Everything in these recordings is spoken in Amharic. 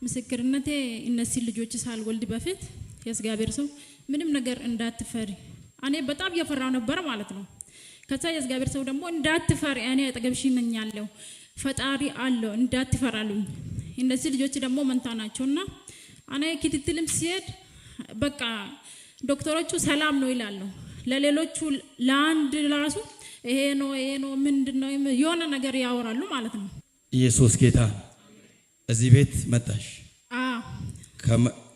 ምስክርነቴ እነዚህ ልጆች ሳልወልድ በፊት የእግዚአብሔር ሰው ምንም ነገር እንዳትፈሪ እኔ በጣም እየፈራው ነበር ማለት ነው። ከዛ የእግዚአብሔር ሰው ደግሞ እንዳትፈሪ እኔ አጠገብሽ ነኝ ያለው ፈጣሪ አለው እንዳትፈራሉኝ። እነዚህ ልጆች ደግሞ መንታ ናቸውና እኔ ክትትልም ሲሄድ በቃ ዶክተሮቹ ሰላም ነው ይላሉ። ለሌሎቹ ለአንድ ራሱ ይሄ ነው ምንድነው የሆነ ነገር ያወራሉ ማለት ነው። ኢየሱስ ጌታ እዚህ ቤት መጣሽ? አዎ።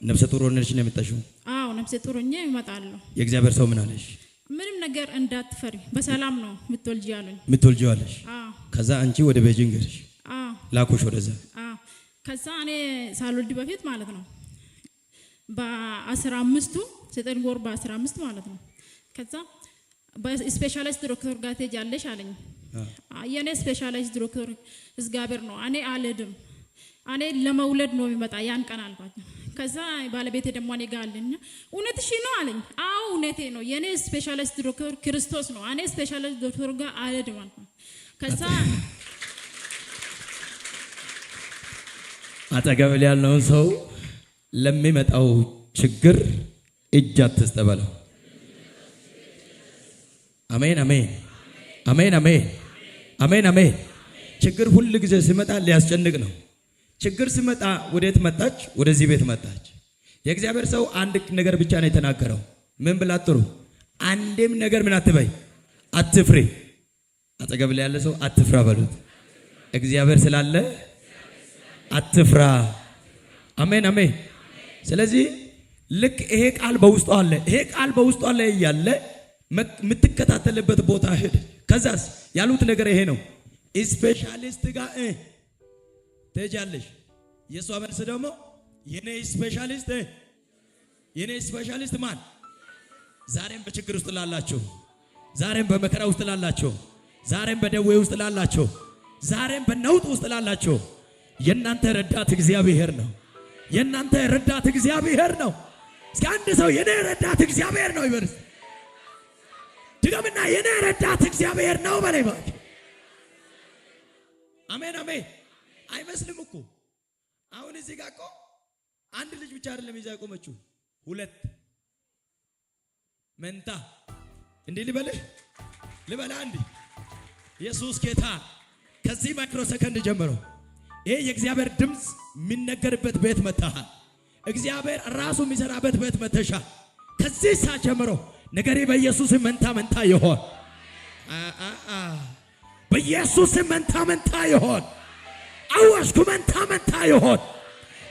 ነፍሰ ጡር ሆነሽ ነው የመጣሽው? አዎ ነፍሰ ጡር ሆኜ እመጣለሁ። የእግዚአብሔር ሰው ምን አለሽ? ምንም ነገር እንዳትፈሪ በሰላም ነው የምትወልጂው አለኝ። የምትወልጂው አለሽ? አዎ። ከዛ አንቺ ወደ ቤጂንግ ሄድሽ? አዎ። ላኩሽ ወደዛ? አዎ። ከዛ እኔ ሳልወልድ በፊት ማለት ነው በ15ቱ 9 ወር በ15 ማለት ነው። ከዛ በስፔሻሊስት ዶክተር ጋር ትሄጃለሽ አለኝ። የኔ ስፔሻሊስት ዶክተር እግዚአብሔር ነው እኔ አልሄድም እኔ ለመውለድ ነው የሚመጣ ያን ቀን አልኳቸው። ከዛ ባለቤቴ ደግሞ እኔ ጋር አለኝ እውነትሽ ነው አለኝ። አዎ እውነቴ ነው የኔ ስፔሻሊስት ዶክተር ክርስቶስ ነው እኔ ስፔሻሊስት ዶክተር ጋር አልሄድም አልኳቸው። ከዛ አጠገብ ያለውን ሰው ለሚመጣው ችግር እጅ አትስጠበለው። አሜን አሜን አሜን አሜን አሜን አሜን። ችግር ሁሉ ጊዜ ሲመጣ ሊያስጨንቅ ነው። ችግር ሲመጣ ወዴት መጣች? ወደዚህ ቤት መጣች። የእግዚአብሔር ሰው አንድ ነገር ብቻ ነው የተናገረው። ምን ብላ ጥሩ? አንዴም ነገር ምን አትበይ፣ አትፍሪ። አጠገብ ላይ ያለ ሰው አትፍራ በሉት። እግዚአብሔር ስላለ አትፍራ። አሜን አሜን። ስለዚህ ልክ ይሄ ቃል በውስጡ አለ። ይሄ ቃል በውስጡ አለ እያለ የምትከታተልበት ቦታ ሄድ። ከዛስ ያሉት ነገር ይሄ ነው። ስፔሻሊስት ጋር ትሄጃለሽ። የሷ መልስ ደግሞ የኔ ስፔሻሊስት ማን? ዛሬም በችግር ውስጥ ላላችሁ፣ ዛሬም በመከራ ውስጥ ላላችሁ፣ ዛሬም በደዌ ውስጥ ላላችሁ፣ ዛሬም በነውጥ ውስጥ ላላችሁ የናንተ ረዳት እግዚአብሔር ነው። የናንተ ረዳት እግዚአብሔር ነው። እስኪ አንድ ሰው የኔ ረዳት እግዚአብሔር ነው ይበል። ድገምና የኔ ረዳት እግዚአብሔር ነው በላይ ባክ። አሜን አሜን። አይመስልም እኮ አሁን እዚህ ጋር እኮ አንድ ልጅ ብቻ አይደለም ይዛ ቆመችው፣ ሁለት መንታ። እንዴ ልበላ አንድ ኢየሱስ ጌታ። ከዚህ ማይክሮ ሰከንድ ጀምሮ ይሄ የእግዚአብሔር ድምጽ የሚነገርበት ቤት መጣሃል። እግዚአብሔር ራሱ የሚሰራበት ቤት መተሻል። ከዚህ ሰዓት ጀምሮ ነገሬ በኢየሱስ መንታ ይሆን። በኢየሱስ መንታ ይሆን። አዋሽኩ መንታ ይሆን።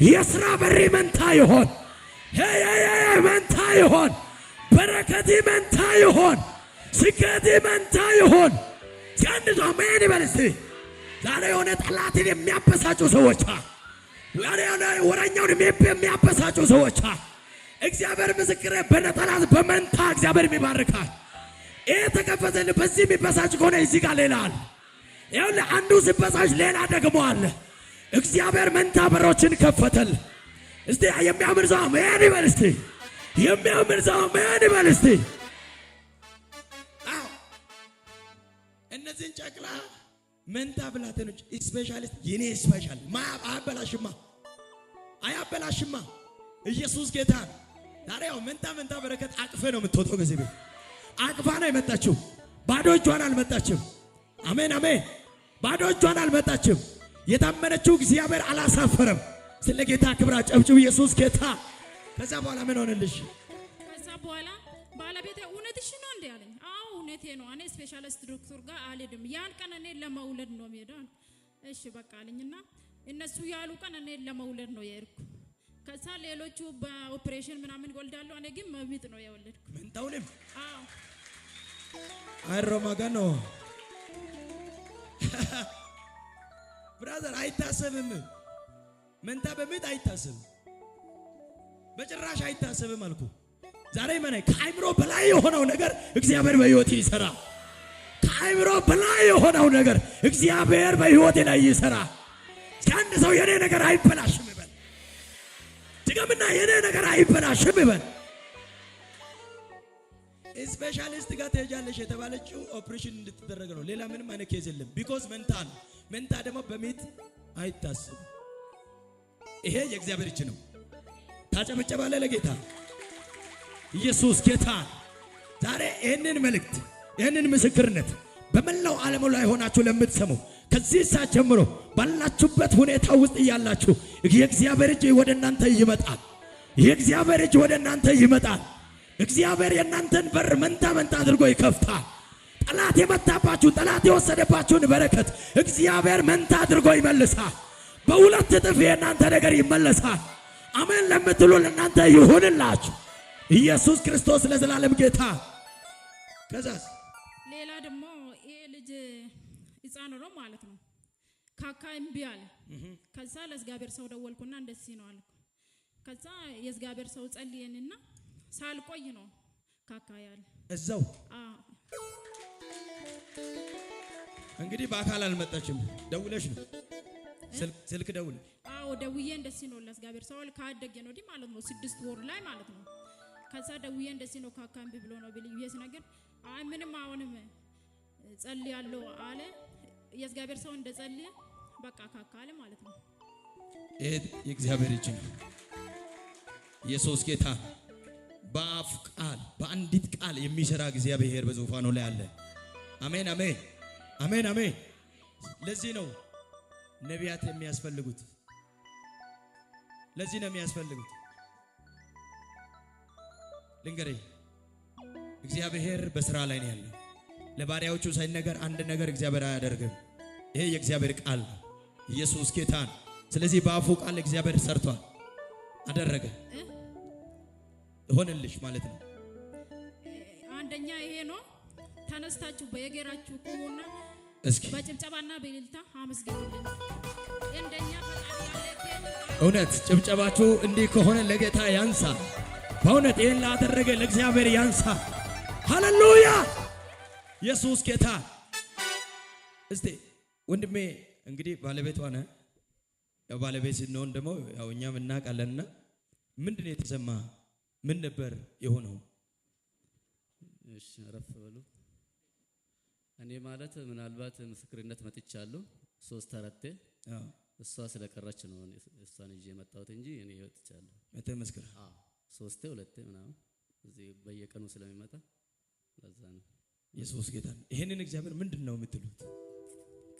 የሥራ በሪ መንታ ይሆን። መንታ ይሆን። በረከቲ መንታ ይሆን። ስኬቲ መንታ ይሆን። ሲያንዱ አሜን ይበል እስቲ። ዛሬ የሆነ ጠላትን የሚያበሳጩ ሰዎች፣ ዛሬ የሆነ ወረኛውን የሚያበሳጩ ሰዎች እግዚአብሔር ምስክሬ በነጠላት በመንታ እግዚአብሔር የሚባርካል። ይሄ ተከፈተል። በዚህ የሚበሳጭ ከሆነ እዚህ ጋር ሌላ አለ። ይኸውልህ አንዱ ሲበሳጭ ሌላ ደግሞ አለ። እግዚአብሔር መንታ በሮችን ከፈተል። እስቲ የሚያምር ሰው አሜን ይበል እስቲ። የሚያምር ሰው አሜን ይበል እስቲ። አዎ እነዚህን ጨቅላ መንታ ብላቴኖች ስፔሻሊስት የኔ ስፔሻል አያበላሽማ። ኢየሱስ ጌታ ነው። ዛሬው መንታ በረከት አቅፈ ነው የምትወጣው። ከዚህ ቤት አቅፋ ነው የመጣችው። ባዶ እጇን አልመጣችም። አሜን አሜን። ባዶ እጇን አልመጣችም። የታመነችው እግዚአብሔር አላሳፈረም። ስለ ጌታ ክብር አጨብጭቡ። ኢየሱስ ጌታ። ከዛ በኋላ ምን ሆነልሽ? ከዛ በኋላ ባለቤቴ እውነትሽ ነው እንዴ አለኝ። አዎ እውነቴ ነው። እኔ ስፔሻሊስት ዶክተር ጋር አልሄድም። ያን ቀን እኔ ለመውለድ ነው የምሄደው። እሺ በቃ አለኝና እነሱ ያሉ ቀን እኔ ለመውለድ ነው የሄድኩ። ከዛ ሌሎቹ በኦፕሬሽን ምናምን ይወልዳሉ። እኔ ግን መብት ነው የወለድኩ። መንታውንም አዎ አይሮማጋኖ ብራዘር አይታሰብም። መንታ በምጥ አይታሰብም፣ በጭራሽ አይታሰብም አልኩ። ዛሬ ማነው ከአይምሮ በላይ የሆነው ነገር እግዚአብሔር በህይወት ይሰራ። ከአይምሮ በላይ የሆነው ነገር እግዚአብሔር በህይወት ላይ ይሰራ። አንድ ሰው የኔ ነገር አይበላሽም ይበል። ድገምና የኔ ነገር አይበላሽም ይበል። ስፔሻሊስት ጋር ትሄጃለሽ የተባለችው ኦፕሬሽን እንድትደረግ ነው። ሌላ ምንም አይነት ኬዝ የለም። ቢኮዝ መንታ ነው። መንታ ደግሞ በሚት አይታሰብም። ይሄ የእግዚአብሔር እጅ ነው። ታጨበጨባለህ ለጌታ ኢየሱስ ጌታ። ዛሬ ይህንን መልእክት ይህንን ምስክርነት በመላው ዓለም ላይ ሆናችሁ ለምትሰሙ ከዚህ ሰዓት ጀምሮ ባላችሁበት ሁኔታ ውስጥ እያላችሁ የእግዚአብሔር እጅ ወደ እናንተ ይመጣል። የእግዚአብሔር እጅ ወደ እናንተ ይመጣል። እግዚአብሔር የእናንተን በር መንታ መንታ አድርጎ ይከፍታል። ጠላት የመታባችሁ ጠላት የወሰደባችሁን በረከት እግዚአብሔር መንታ አድርጎ ይመልሳል። በሁለት እጥፍ የእናንተ ነገር ይመለሳል። አሜን ለምትሉ ለእናንተ ይሁንላችሁ። ኢየሱስ ክርስቶስ ለዘላለም ጌታ። ከዛስ ሌላ ደግሞ ይሄ ልጅ ሕፃን ነው ማለት ነው። ካካ እምቢ አለ። ከዛ ለእግዚአብሔር ሰው ደወልኩና እንደዚህ ነው አልኩ። ከዛ የእግዚአብሔር ሰው ጸልየንና ሳልቆይ ነው ካካ ያለ እዛው። እንግዲህ በአካል አልመጣችም፣ ደውለሽ ነው ስልክ ደውል። አዎ ደውዬ እንደዚህ ነው ለእግዚአብሔር ሰው ካደገ ነው ዲ ማለት ነው 6 ወር ላይ ማለት ነው። ከዛ ደውዬ እንደዚህ ነው ካካ እምቢ ብሎ ነው ብዬሽ ነገር አይ ምንም አሁንም ጸልያለሁ አለ። የእግዚአብሔር ሰው እንደጸልየ በቃ ካካ አለ ማለት ነው። ይሄ የእግዚአብሔር እጅ ነው። ኢየሱስ ጌታ። በአፍ ቃል በአንዲት ቃል የሚሰራ እግዚአብሔር በዙፋኑ ላይ አለ። አሜን አሜን አሜን አሜን። ለዚህ ነው ነቢያት የሚያስፈልጉት። ለዚህ ነው የሚያስፈልጉት። ልንገሬ እግዚአብሔር በስራ ላይ ነው ያለው። ለባሪያዎቹ ሳይነገር አንድ ነገር እግዚአብሔር አያደርግም። ይሄ የእግዚአብሔር ቃል ነው። ኢየሱስ ጌታ ነው። ስለዚህ በአፉ ቃል እግዚአብሔር ሰርቷል፣ አደረገ፣ ሆነልሽ ማለት ነው። አንደኛ ይሄ ነው። ተነስታችሁ በየጌራችሁ ቆሙና እስኪ በጭብጨባና በእልልታ አመስግኑልኝ። እንደኛ ፈቃድ ያለ እውነት ጭብጨባችሁ እንዲህ ከሆነ ለጌታ ያንሳ። በእውነት ይሄን ላደረገ ለእግዚአብሔር ያንሳ። ሃሌሉያ! ኢየሱስ ጌታ። እስቲ ወንድሜ እንግዲህ ባለቤቷ ነህ። ያው ባለቤት ስንሆን ደግሞ ያው እኛም እናውቃለንና ምንድነው የተሰማ? ምን ነበር የሆነው? እሺ አረፍ በሉ። እኔ ማለት ምናልባት ምስክርነት መጥቻለሁ 3-4 እሷ ስለቀረች ነው እሷን ይዤ መጣሁት እንጂ እኔ ወጥቻለሁ። አንተ መስክር። 3-2 ምናምን እዚህ በየቀኑ ስለሚመጣ ለዛ ነው። ኢየሱስ ጌታ። ይሄንን እግዚአብሔር ምንድነው የምትሉት?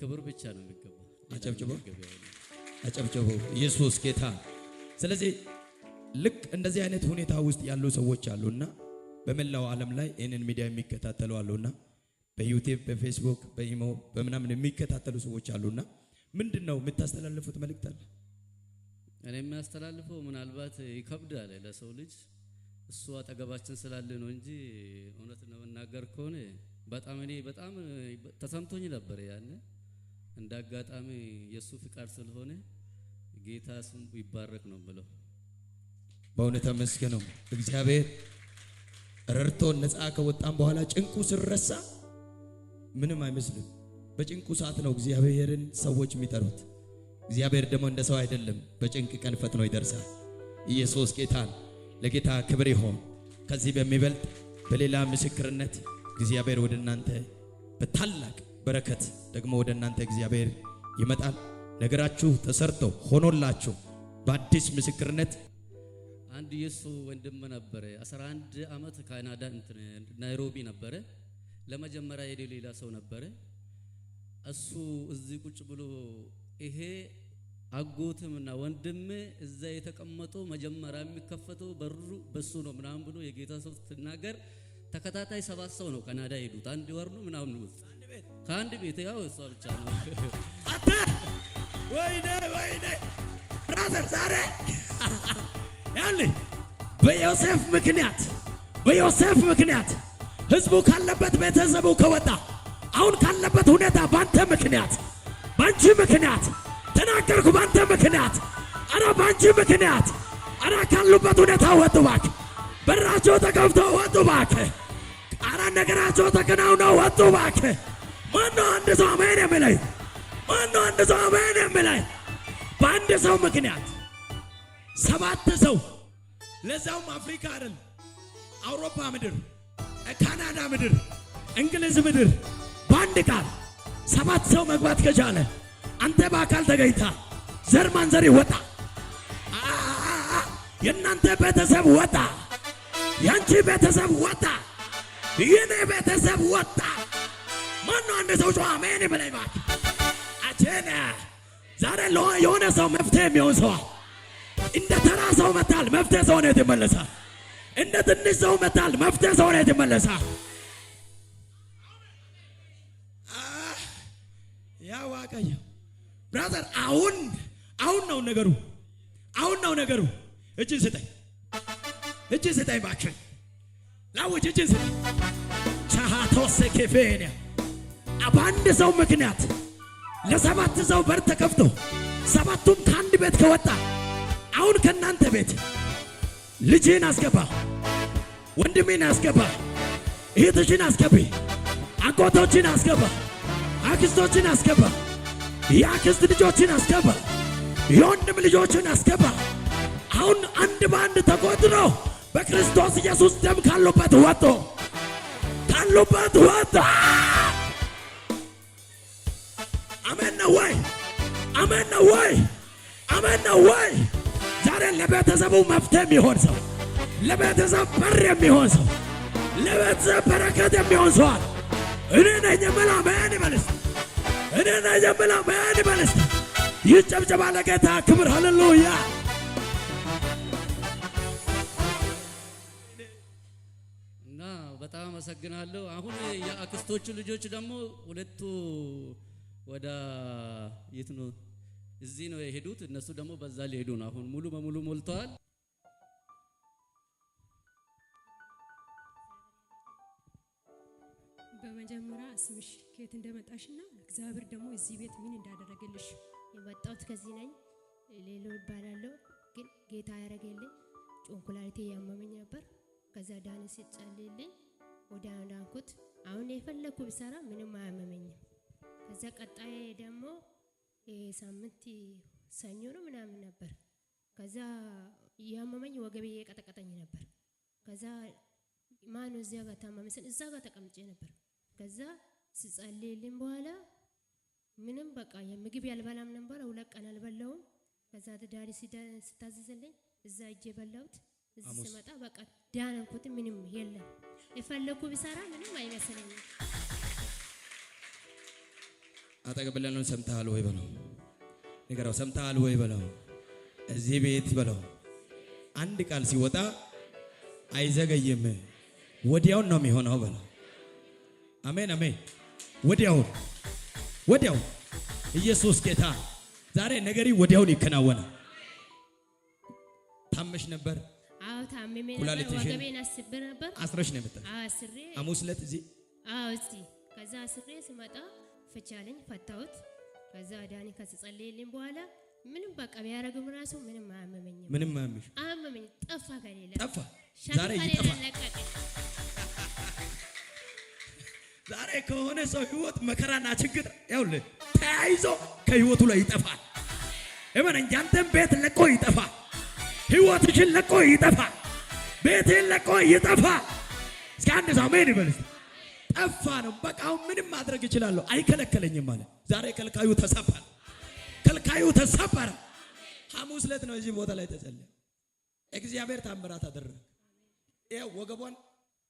ክብር ብቻ ነው የሚገባው። አጨብጭቡ። ኢየሱስ ጌታ። ስለዚህ ልክ እንደዚህ አይነት ሁኔታ ውስጥ ያሉ ሰዎች አሉና በመላው ዓለም ላይ ይሄንን ሚዲያ የሚከታተሉ አሉና በዩቲዩብ በፌስቡክ በኢሞ በምናምን የሚከታተሉ ሰዎች አሉና ምንድነው የምታስተላልፉት መልእክት አለ? እኔ የሚያስተላልፈው ምናልባት ይከብዳል ለሰው ልጅ እሱ አጠገባችን ስላለ ነው እንጂ እውነት ነው መናገር ከሆነ እኔ በጣም ተሰምቶኝ ነበር። ያኔ እንዳጋጣሚ የሱ ፍቃድ ስለሆነ ጌታ ስሙ ይባረክ ነው ብለው በእውነት ተመስገነው። እግዚአብሔር ረድቶን ነፃ ከወጣን በኋላ ጭንቁ ሲረሳ ምንም አይመስልም። በጭንቁ ሰዓት ነው እግዚአብሔርን ሰዎች የሚጠሩት። እግዚአብሔር ደግሞ እንደ ሰው አይደለም፣ በጭንቅ ቀን ፈጥኖ ይደርሳል። ኢየሱስ ጌታን። ለጌታ ክብር ይሁን። ከዚህ በሚበልጥ በሌላ ምስክርነት እግዚአብሔር ወደ እናንተ በታላቅ በረከት ደግሞ ወደ እናንተ እግዚአብሔር ይመጣል። ነገራችሁ ተሰርቶ ሆኖላችሁ በአዲስ ምስክርነት አንድ የሱ ወንድም ነበረ 11 ዓመት ካናዳ ናይሮቢ ነበረ። ለመጀመሪያ የሌላ ሰው ነበረ። እሱ እዚህ ቁጭ ብሎ ይሄ አጎትምና ወንድም እዛ የተቀመጠው መጀመሪያ የሚከፈተው በሩ በሱ ነው ምናምን ብሎ የጌታ ሰው ተናገር። ተከታታይ 7 ሰው ነው ካናዳ ሄዱት። አንድ ወር ነው ምናምን ውስጥ ከአንድ ቤት ያው እሷ ብቻ ነው። አታ ወይኔ ብራዘር ዛሬ ያለ በዮሴፍ ምክንያት ህዝቡ ካለበት ቤተሰቡ ከወጣ አሁን ካለበት ሁኔታ ባንተ ምክንያት ባንቺ ምክንያት ተናገርኩ። ባንተ ምክንያት ባንቺ ምክንያት ካሉበት ሁኔታ ወጡ እባክህ። በራቸው ተከፍተው ወጡ እባክህ። ነገራቸው ተከናውነው ወጡ እባክህ። ማነው አንድ ሰው አሜን የሚለኝ? ማነው አንድ ሰው አሜን የሚለኝ? በአንድ ሰው ምክንያት 7 ሰው ለዛውም አፍሪካ አይደል አውሮፓ ምድር ካናዳ ምድር እንግሊዝ ምድር በአንድ ቃል 7 ሰው መግባት ከቻለ አንተ በአካል ተገኝታ ዘር ማንዘር ይወጣ። የእናንተ ቤተሰብ ወጣ፣ ያንቺ ቤተሰብ ወጣ፣ የኔ ቤተሰብ ወጣ። ማነው አንድ ሰው ጮኸ አሜን ይበለኝ እባክህ። አቼና ዛሬ የሆነ ሰው መፍትሄ የሚሆን ሰው እንደ ተራ ሰው መጣል መፍትሄ ሰው ነው ይመለሳል። እንደ ትንሽ ሰው መጣል መፍትሄ ሰው ነው ይመለሳል። ያ ዋቀየ ብራዘር አሁን ነው ነገሩ፣ አሁን ነው ነገሩ። እጅን ስጠኝ፣ እጅን ስጠኝ እባክህ ላውጅ፣ እጅን ስጠኝ። ቻሃቶስ ከፌኒያ በአንድ ሰው ምክንያት ለሰባት ሰው በር ተከፍቶ ሰባቱም ከአንድ ቤት ከወጣ አሁን ከናንተ ቤት ልጅህን አስገባ፣ ወንድሜን አስገባ፣ እህትሽን አስገቢ፣ አጎቶችን አስገባ፣ አክስቶችን አስገባ፣ የአክስት ልጆችን አስገባ፣ የወንድም ልጆችን አስገባ። አሁን አንድ በአንድ ተቆጥሮ በክርስቶስ ኢየሱስ ደም ካሉበት ወጥቶ አሜን ነው ወይ? አሜን ነው ወይ? አሜን ነው ወይ? ዛሬ ለቤተሰቡ መፍትሄ የሚሆን ሰው፣ ለቤተሰብ በር የሚሆን ሰው፣ ለቤተሰብ በረከት የሚሆን ሰው እኔ ነኝ የምል አሜን ይበልስ። እኔ ነኝ የምል አሜን ይበልስ። ይጨብጨባ ለጌታ ክብር። ሃሌሉያ። እና በጣም አመሰግናለሁ። አሁን የአክስቶቹ ልጆች ደግሞ ሁለቱ ወደ የት ነው? እዚህ ነው የሄዱት። እነሱ ደግሞ በዛ ሊሄዱ ነው። አሁን ሙሉ በሙሉ ሞልተዋል። በመጀመሪያ ስምሽ ከየት እንደመጣሽና እግዚአብሔር ደግሞ እዚህ ቤት ምን እንዳደረገልሽ። የመጣሁት ከዚህ ነኝ። ሌሎ ይባላለሁ። ግን ጌታ ያደረገልኝ ጮንኩላሊቴ ያመመኝ ነበር። ከዛ ዳን ሲጸልይልኝ ወደ ዳንኩት። አሁን የፈለኩ ብሰራ ምንም አያመመኝም። ከዛ ቀጣይ ደግሞ ሳምንት ሰኞ ነው ምናምን ነበር። ከዛ ያመመኝ ወገቤ የቀጠቀጠኝ ነበር። ከዛ ማን እዚያ ጋር ታመመኝ፣ እዛ ጋር ተቀምጬ ነበር። ከዛ ሲጸልይልኝ በኋላ ምንም በቃ የምግብ ያልበላም ነበር። 2 ቀን አልበላውም። ከዛ ዳሪ ስታዘዘልኝ እዛ እጄ በላሁት። እዚህ ስመጣ በቃ ዳንኩት። ምንም የለም። የፈለኩ ብሰራ ምንም አይመስለኝም። አጠገብለን ሰምተሃል ወይ በለው፣ ንገረው። ሰምተሃል ወይ በለው። እዚህ ቤት በለው አንድ ቃል ሲወጣ አይዘገይም፣ ወዲያው ነው የሚሆነው በለው። አሜን አሜን። ወዲያው ኢየሱስ ጌታ። ዛሬ ነገሪ ወዲያውን ይከናወናል። ታመሽ ነበር? አዎ ታመሜ ነበር። ወገቤን አስቤ ነበር። አስረሽ ነው የመጣሽ? አዎ አስሬ። ሐሙስ ዕለት እዚህ? አዎ እዚህ። ከዛ አስሬ ስመጣ ፍቻለኝ፣ ፈታሁት። ከዛ ዳኒ ከጸለየልኝ በኋላ ምንም በቃ ቢያረግም ራሱ ምንም አያመመኝም። ምንም አያመሽ? አያመመኝ። ጠፋ ከሌለ ጠፋ። ዛሬ ይጠፋል። ዛሬ ከሆነ ሰው ህይወት መከራና ችግር ያውልህ ተያይዞ ከህይወቱ ላይ ይጠፋል። እመነኝ፣ ያንተን ቤት ለቆ ይጠፋል። ህይወትሽን ለቆ ይጠፋል። ቤትህን ለቆ ይጠፋል። እስኪ አንድ ሰው አሜን ይበል። ጠፋ ነው በቃ። አሁን ምንም ማድረግ እችላለሁ አይከለከለኝም ማለት። ዛሬ ከልካዩ ተሰበረ፣ ከልካዩ ተሰበረ። ሐሙስ ዕለት ነው እዚህ ቦታ ላይ ተጸለየ። እግዚአብሔር ታምራት አደረገ። ይኸው ወገቧን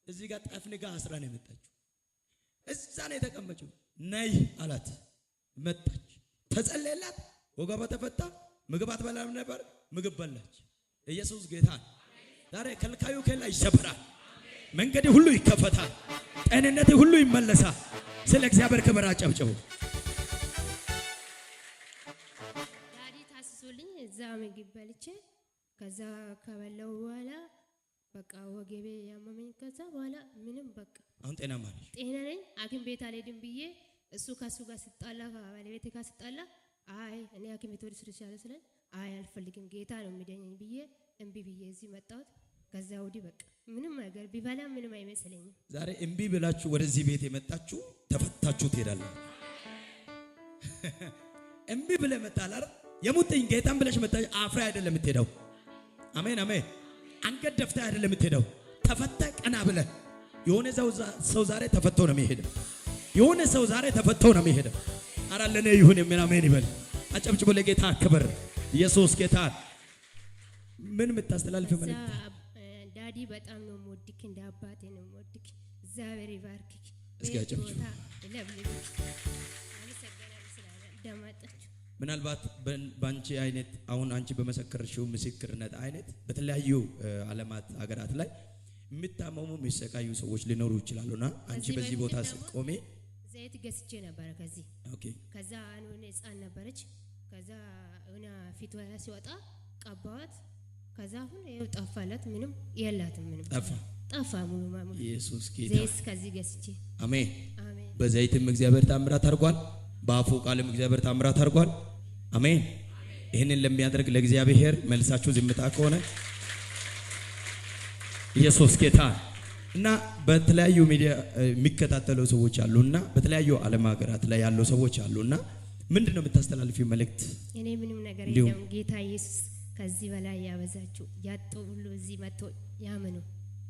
እዚህ ጋር ጠፍንጋ አስራ ነው የመጣችው። እዛ ነው የተቀመጨው። ነይ አላት፣ መጣች፣ ተጸለየላት፣ ወገቧ ተፈታ። ምግብ አትበላም ነበር፣ ምግብ በላች። ኢየሱስ ጌታ። ዛሬ ከልካዩ ከላ ይሰበራል። መንገድ ሁሉ ይከፈታል። ጤንነት ሁሉ ይመለሳል። ስለ እግዚአብሔር ክብር አጨብጭቡ። ዳዲ ታስሶልኝ እዛ ምግብ በልቼ ከዛ ከበላው በኋላ በቃ ወገቤ ያመመኝ። ከዛ በኋላ ምንም በቃ አሁን ጤናማ ነኝ፣ ጤና ነኝ። ሐኪም ቤት አልሄድም ብዬ እሱ ከሱ ጋር ሲጣላ ከባለቤቴ ጋር ሲጣላ አይ እኔ ሐኪም ቤት ወደ ስርቻለ ስለኝ አይ አልፈልግም ጌታ ነው የሚደኘኝ ብዬ እምቢ ብዬ እዚህ መጣሁት። ከዛ ወዲህ በቃ ምንም ነገር ቢበላ ምንም አይመስለኝም። ዛሬ እምቢ ብላችሁ ወደዚህ ቤት የመጣችሁ ተፈታችሁ ትሄዳላችሁ። እምቢ ብለህ መጣል አይደል? የሙጥኝ ጌታን ብለሽ መጣሽ። አፍራ አይደለም የምትሄደው። አሜን አሜን። አንገት ደፍተህ አይደለም የምትሄደው። ተፈተህ ቀና ብለህ። የሆነ ሰው ዛሬ ተፈቶ ነው የሚሄደው። የሆነ ሰው ዛሬ ተፈቶ ነው የሚሄደው። ኧረ ለኔ ይሁን የሚል አሜን ይበል። አጨብጭቡ ለጌታ ክብር። ኢየሱስ ጌታ ምን የምታስተላልፍ መልእክት? ዳዲ በጣም ነው የምወድክ፣ እንደ አባቴ ነው የምወድክ። እግዚአብሔር ይባርክክ። እስኪ አጨብጭቡ። ምናልባት ባንቺ አይነት አሁን አንቺ በመሰከርሽው ምስክርነት አይነት በተለያዩ ዓለማት ሀገራት ላይ የሚታመሙ የሚሰቃዩ ሰዎች ሊኖሩ ይችላሉና አንቺ በዚህ ቦታ ስትቆሜ ዘይት ገዝቼ ነበር ከዚህ ኦኬ። ከዛ አሁን ህፃን ነበረች። ከዛ እና ፊቷ ሲወጣ ቀባዋት። ከዛ አሁን ይኸው ጠፋላት። ምንም የላትም። ምንም ጠፋ ሙሉ ማሙሉ። ኢየሱስ ጌታ። ዘይት ከዚህ ገዝቼ አሜን። በዘይትም እግዚአብሔር ታምራት አድርጓል። በአፉ ቃልም እግዚአብሔር ታምራት አድርጓል። አሜን። ይህንን ለሚያደርግ ለእግዚአብሔር መልሳችሁ ዝምታ ከሆነ ኢየሱስ ጌታ እና በተለያዩ ሚዲያ የሚከታተሉ ሰዎች አሉና በተለያዩ ዓለም ሀገራት ላይ ያሉ ሰዎች አሉና ምንድነው የምታስተላልፊው መልእክት? እኔ ምንም ነገር የለም። ጌታ ኢየሱስ ከዚህ በላይ ያበዛችሁ ያጡ ሁሉ እዚህ መጥቶ ያመኑ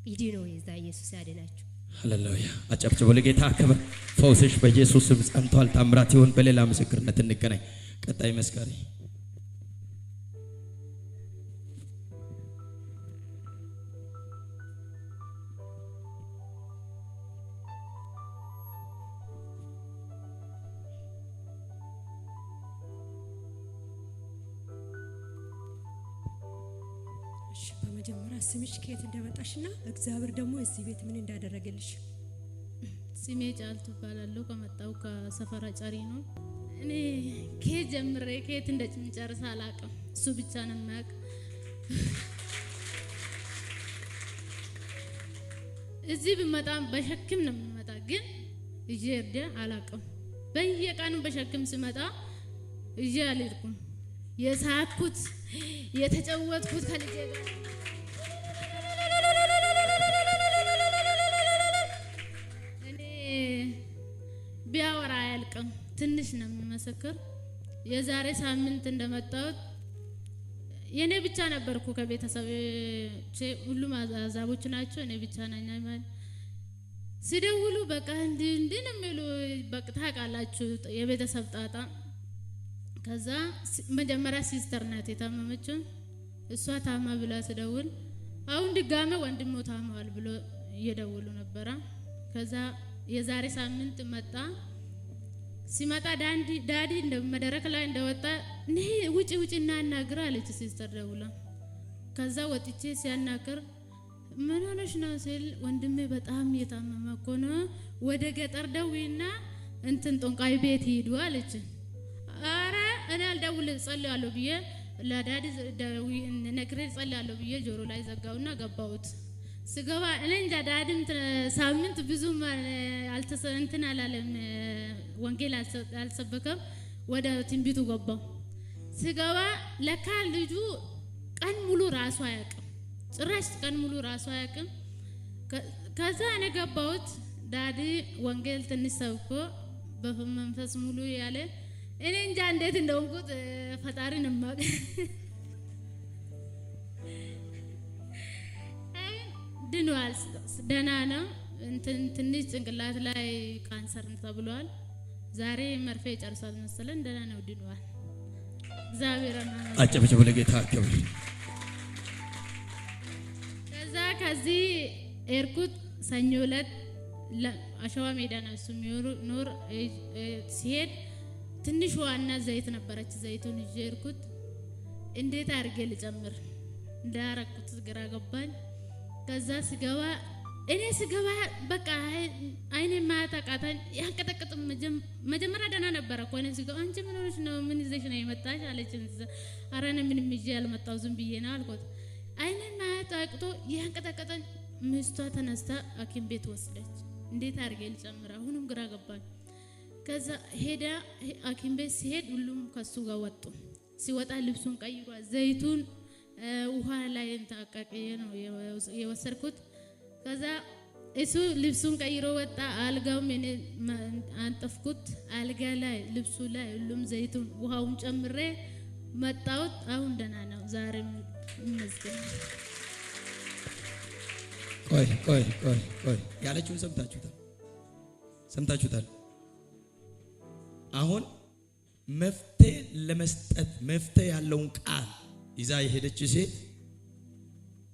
ይድኑ። የዛ ኢየሱስ ያድናችሁ። ሃሌሉያ። አጨብጭቡ ለጌታ ክብር። ፈውስሽ በኢየሱስ ስም ጸንቷል። ታምራት ይሁን። በሌላ ምስክርነት እንገናኝ። ቀጣይ መስካሪ በመጀመሪያ ስምሽ ከየት እንደመጣሽና እግዚአብሔር ደግሞ እዚህ ቤት ምን እንዳደረገልሽ? ስሜ ጫልቱ እባላለሁ። ከመጣው ከሰፈራ ጨሪ ነው። እኔ ከየት ጀምሬ ከየት እንደምጨርስ አላውቅም። እሱ ብቻ ነው የሚያውቅ። እዚህ ብመጣም በሸክም ነው የምመጣ፣ ግን እጄ እርዳ አላውቅም። በየቀኑ በሸክም ስመጣ እጄ አልሄድኩም። የሳኩት የተጨወትኩት ከልጄ ጋር እኔ ቢያወራ አያልቅም። ትንሽ ነው የሚመሰክር። የዛሬ ሳምንት እንደመጣሁት የኔ ብቻ ነበርኩ ከቤተሰብ ሁሉም አዛቦች ናቸው። እኔ ብቻ ነኝ። ሲደውሉ በቃ እንዲህ ነው የሚሉ በቃ ታውቃላችሁ የቤተሰብ ጣጣ። ከዛ መጀመሪያ ሲስተር ናት የታመመችው። እሷ ታማ ብላ ስደውል አሁን ድጋሜ ወንድሞ ታማዋል ብሎ እየደወሉ ነበረ። ከዛ የዛሬ ሳምንት መጣ። ሲመጣ ዳዲ እንደ መድረክ ላይ እንደወጣ ነይ ውጪ እና አናግራ አለች ሲስተር ደውላ። ከዛ ወጥቼ ሲያናግር ምን ሆነሽ ነው ሲል ወንድሜ በጣም እየታመመ እኮ ነው፣ ወደ ገጠር ደውይና እንትን ጦንቃይ ቤት ሂዱ አለች። አረ እኔ አልደውል ጸልያለሁ ብዬ ለዳዲ ደውይ ነግሬ ጸልያለሁ ብዬ ጆሮ ላይ ዘጋውና ገባሁት። ስገባ እኔ እንጃ ዳዲም ሳምንት ብዙም እንትን አላለም፣ ወንጌል አልሰበከም። ወደ ትንቢቱ ገባው። ስገባ ለካ ልጁ ቀን ሙሉ ራሱ አያውቅም፣ ጭራሽ ቀን ሙሉ ራሱ አያውቅም። ከዛ እኔ ገባሁት። ዳዲ ወንጌል ትንሽ ሰብኮ በመንፈስ ሙሉ ያለ እኔ እንጃ እንዴት እንደሆንኩት ፈጣሪ ነው የማውቅ። ድኗል፣ ደህና ነው። ትንሽ ጭንቅላት ላይ ካንሰር ተብሏል። ዛሬ መርፌ ጨርሷል መሰለን። ደህና ነው፣ ድኗል። እግዚአብሔር አጨብጭቡ ለጌታ ክብር። ከዚህ ኤርኩት ሰኞ ዕለት አሸዋ ሜዳ ነው እሱ የሚኖር። ሲሄድ ትንሽ ዋና ዘይት ነበረች። ዘይቱን ይዤ ኤርኩት። እንዴት አድርጌ ልጨምር እንዳረኩት ግራ ገባኝ። ከዛ ስገባ በቃ አይኔ ማታ ቃታኝ ያንቀጠቅጥ። መጀመሪያ ደህና ነበረ እኮ እኔ ስገባ አንቺ ምን ሆነሽ ነው? ምን ይዘሽ ነው የመጣሽ አለችኝ። ኧረ እኔ ምንም ይዤ ያልመጣሁ ዝም ብዬ ነው አልኩት። አይኔ ማታ አቅቶ ያንቀጠቀጠኝ። ሚስቷ ተነስታ ሐኪም ቤት ወስደች። እንዴት አድርጌ ልጨምር? አሁንም ግራ ገባኝ። ከዛ ሄዳ ሐኪም ቤት ሲሄድ ሁሉም ከሱ ጋር ወጡ። ሲወጣ ልብሱን ቀይሯል። ዘይቱን ውሃ ላይ ታቀቀ ነው የወሰድኩት። ከዛ እሱ ልብሱን ቀይሮ ወጣ። አልጋውም እኔ አንጠፍኩት። አልጋ ላይ ልብሱ ላይ ሁሉም ዘይቱን ውሃውን ጨምሬ መጣሁት። አሁን ደህና ነው። ዛሬም ይመስገን። ቆይ ያለችውን ሰምታችሁታል። አሁን መፍትሄ ለመስጠት መፍትሄ ያለውን ቃል ይዛ የሄደች ሴት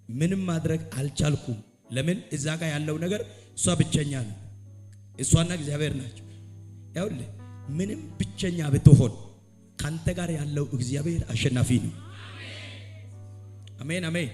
ምንም ማድረግ አልቻልኩም። ለምን እዛ ጋር ያለው ነገር እሷ ብቸኛ ነው። እሷና እግዚአብሔር ናቸው። ያውልህ ምንም ብቸኛ ብትሆን ካንተ ጋር ያለው እግዚአብሔር አሸናፊ ነው። አሜን አሜን።